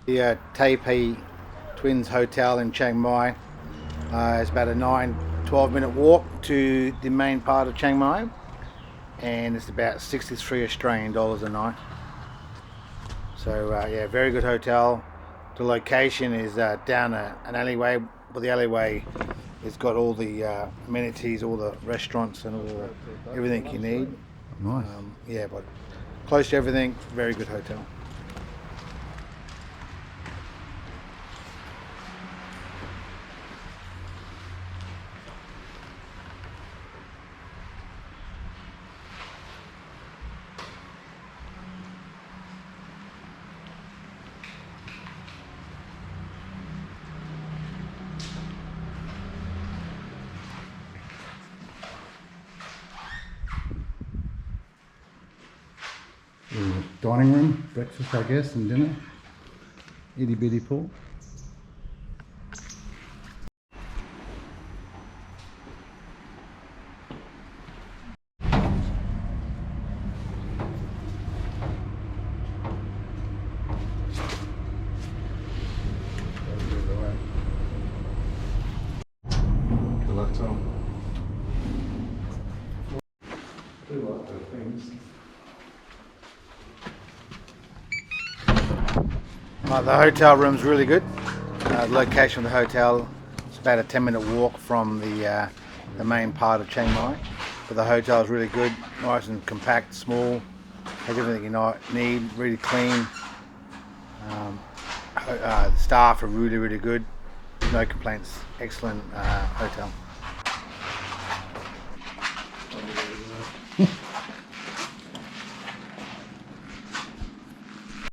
The Thapae Twins Hotel in Chiang Mai. It's about a 12 minute walk to the main part of Chiang Mai, and it's about 63 Australian dollars a night. So yeah, very good hotel. The location is down an alleyway, but the alleyway has got all the amenities, all the restaurants and everything you need. Nice. Yeah, but close to everything, very good hotel. Dining room, breakfast I guess, and dinner. Itty bitty pool. Good luck, Tom. I do like those things. The hotel room's really good. The location of the hotel is about a 10-minute walk from the main part of Chiang Mai. But the hotel is really good, nice and compact, small, has everything you need, really clean. The staff are really good, no complaints, excellent hotel.